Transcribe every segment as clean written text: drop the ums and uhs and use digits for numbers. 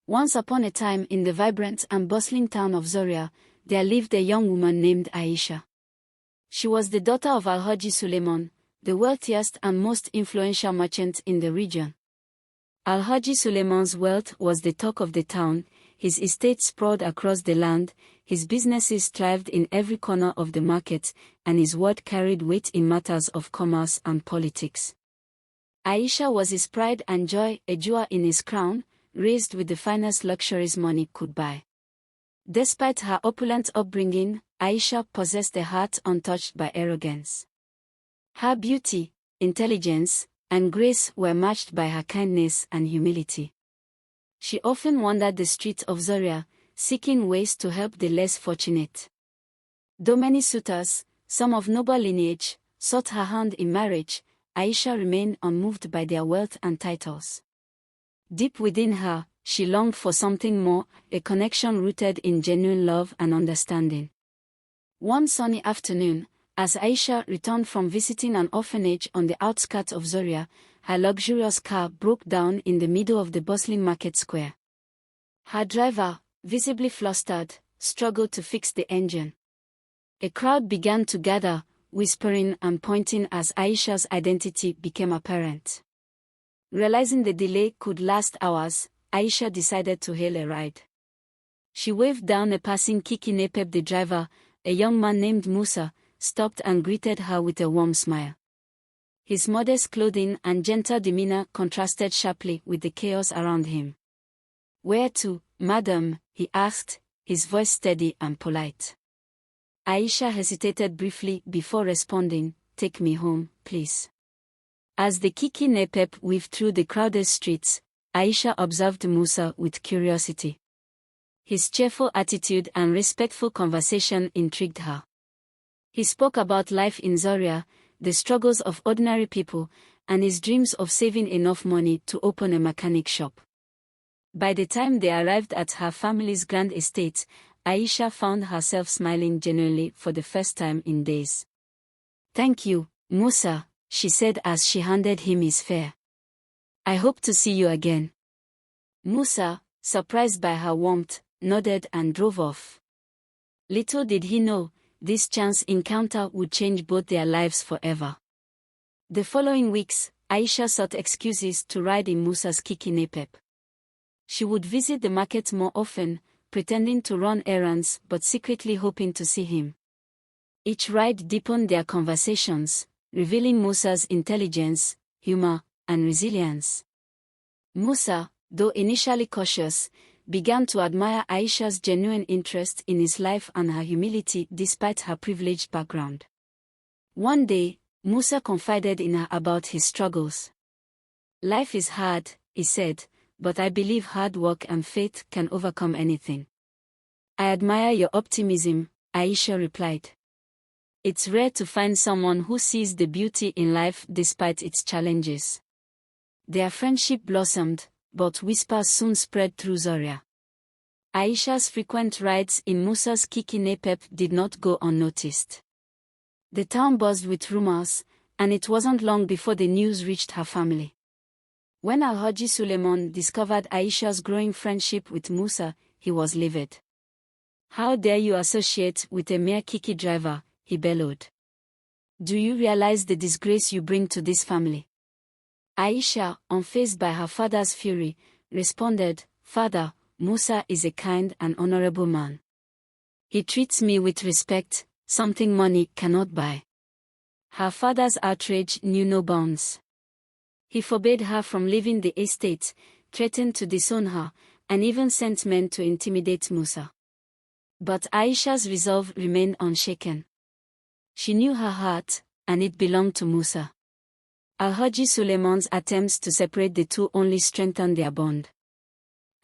Once upon a time in the vibrant and bustling town of Zoria, there lived a young woman named Aisha. She was the daughter of Alhaji Suleiman, the wealthiest and most influential merchant in the region. Alhaji Suleiman's wealth was the talk of the town, his estate sprawled across the land, his businesses thrived in every corner of the market, and his word carried weight in matters of commerce and politics. Aisha was his pride and joy, a jewel in his crown, raised with the finest luxuries money could buy. Despite her opulent upbringing, Aisha possessed a heart untouched by arrogance. Her beauty, intelligence, and grace were matched by her kindness and humility. She often wandered the streets of Zoria, seeking ways to help the less fortunate. Though many suitors, some of noble lineage, sought her hand in marriage, Aisha remained unmoved by their wealth and titles. Deep within her, she longed for something more, a connection rooted in genuine love and understanding. One sunny afternoon, as Aisha returned from visiting an orphanage on the outskirts of Zoria, her luxurious car broke down in the middle of the bustling market square. Her driver, visibly flustered, struggled to fix the engine. A crowd began to gather, whispering and pointing as Aisha's identity became apparent. Realizing the delay could last hours, Aisha decided to hail a ride. She waved down a passing Keke. Napep, the driver, a young man named Musa, stopped and greeted her with a warm smile. His modest clothing and gentle demeanor contrasted sharply with the chaos around him. "Where to, madam?" he asked, his voice steady and polite. Aisha hesitated briefly before responding, "Take me home, please." As the Keke Napep weaved through the crowded streets, Aisha observed Musa with curiosity. His cheerful attitude and respectful conversation intrigued her. He spoke about life in Zoria, the struggles of ordinary people, and his dreams of saving enough money to open a mechanic shop. By the time they arrived at her family's grand estate, Aisha found herself smiling genuinely for the first time in days. "Thank you, Musa," she said as she handed him his fare. "I hope to see you again." Musa, surprised by her warmth, nodded and drove off. Little did he know, this chance encounter would change both their lives forever. The following weeks, Aisha sought excuses to ride in Musa's Keke Napep. She would visit the market more often, pretending to run errands but secretly hoping to see him. Each ride deepened their conversations, revealing Musa's intelligence, humor, and resilience. Musa, though initially cautious, began to admire Aisha's genuine interest in his life and her humility despite her privileged background. One day, Musa confided in her about his struggles. "Life is hard," he said, "but I believe hard work and faith can overcome anything." "I admire your optimism," Aisha replied. "It's rare to find someone who sees the beauty in life despite its challenges." Their friendship blossomed, but whispers soon spread through Zoria. Aisha's frequent rides in Musa's Keke Napep did not go unnoticed. The town buzzed with rumors, and it wasn't long before the news reached her family. When Alhaji Suleiman discovered Aisha's growing friendship with Musa, he was livid. "How dare you associate with a mere Keke driver?" he bellowed. "Do you realize the disgrace you bring to this family?" Aisha, unfazed by her father's fury, responded, "Father, Musa is a kind and honorable man. He treats me with respect, something money cannot buy." Her father's outrage knew no bounds. He forbade her from leaving the estate, threatened to disown her, and even sent men to intimidate Musa. But Aisha's resolve remained unshaken. She knew her heart, and it belonged to Musa. Alhaji Suleiman's attempts to separate the two only strengthened their bond.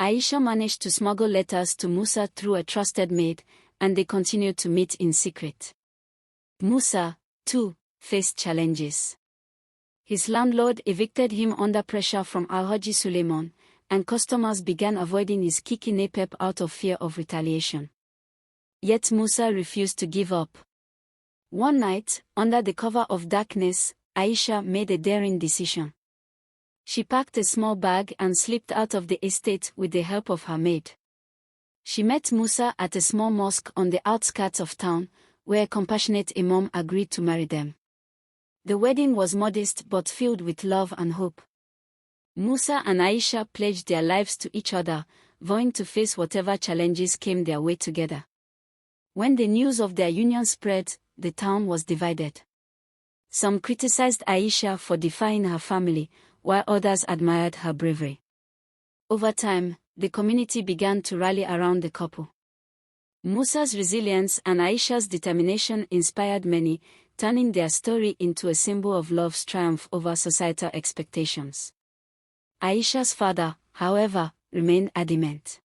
Aisha managed to smuggle letters to Musa through a trusted maid, and they continued to meet in secret. Musa, too, faced challenges. His landlord evicted him under pressure from Alhaji Suleiman, and customers began avoiding his Keke Napep out of fear of retaliation. Yet Musa refused to give up. One night, under the cover of darkness, Aisha made a daring decision. She packed a small bag and slipped out of the estate with the help of her maid. She met Musa at a small mosque on the outskirts of town, where a compassionate imam agreed to marry them. The wedding was modest but filled with love and hope. Musa and Aisha pledged their lives to each other, vowing to face whatever challenges came their way together. When the news of their union spread, the town was divided. Some criticized Aisha for defying her family, while others admired her bravery. Over time, the community began to rally around the couple. Musa's resilience and Aisha's determination inspired many, turning their story into a symbol of love's triumph over societal expectations. Aisha's father, however, remained adamant.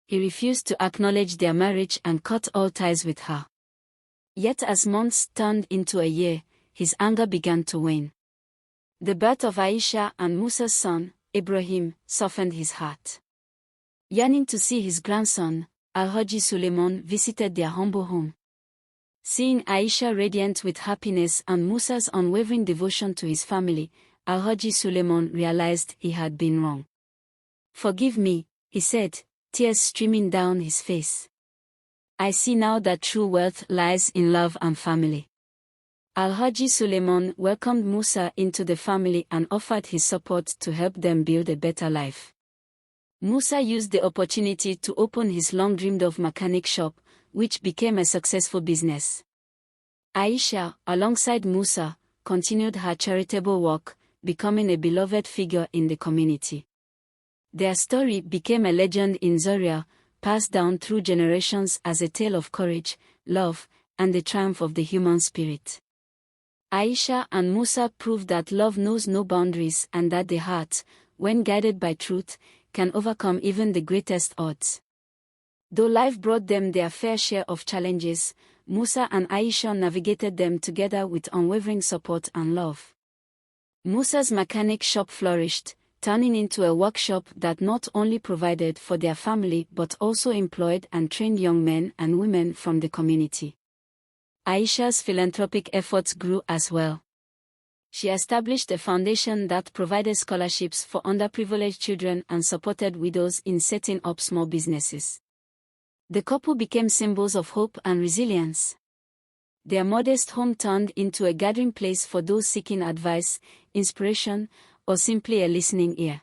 He refused to acknowledge their marriage and cut all ties with her. Yet as months turned into a year, his anger began to wane. The birth of Aisha and Musa's son, Ibrahim, softened his heart. Yearning to see his grandson, Alhaji Suleiman visited their humble home. Seeing Aisha radiant with happiness and Musa's unwavering devotion to his family, Alhaji Suleiman realized he had been wrong. "Forgive me," he said, tears streaming down his face. "I see now that true wealth lies in love and family." Alhaji Suleiman welcomed Musa into the family and offered his support to help them build a better life. Musa used the opportunity to open his long-dreamed-of mechanic shop, which became a successful business. Aisha, alongside Musa, continued her charitable work, becoming a beloved figure in the community. Their story became a legend in Zaria, passed down through generations as a tale of courage, love, and the triumph of the human spirit. Aisha and Musa proved that love knows no boundaries and that the heart, when guided by truth, can overcome even the greatest odds. Though life brought them their fair share of challenges, Musa and Aisha navigated them together with unwavering support and love. Musa's mechanic shop flourished, turning into a workshop that not only provided for their family but also employed and trained young men and women from the community. Aisha's philanthropic efforts grew as well. She established a foundation that provided scholarships for underprivileged children and supported widows in setting up small businesses. The couple became symbols of hope and resilience. Their modest home turned into a gathering place for those seeking advice, inspiration, or simply a listening ear.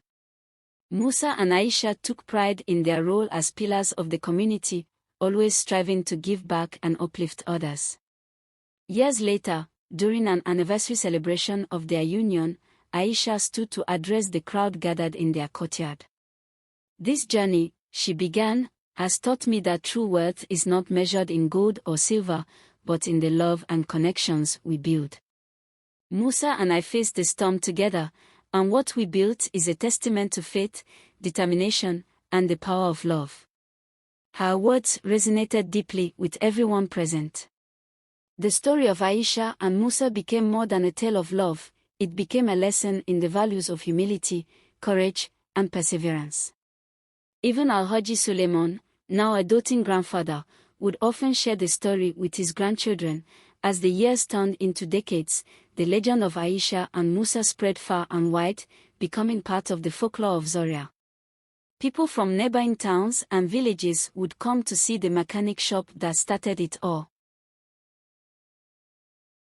Musa and Aisha took pride in their role as pillars of the community, always striving to give back and uplift others. Years later, during an anniversary celebration of their union, Aisha stood to address the crowd gathered in their courtyard. "This journey," she began, "has taught me that true wealth is not measured in gold or silver, but in the love and connections we build. Musa and I faced the storm together, and what we built is a testament to faith, determination, and the power of love." Her words resonated deeply with everyone present. The story of Aisha and Musa became more than a tale of love, it became a lesson in the values of humility, courage, and perseverance. Even Alhaji Suleiman, now a doting grandfather, would often share the story with his grandchildren. As the years turned into decades, the legend of Aisha and Musa spread far and wide, becoming part of the folklore of Zaria. People from neighboring towns and villages would come to see the mechanic shop that started it all.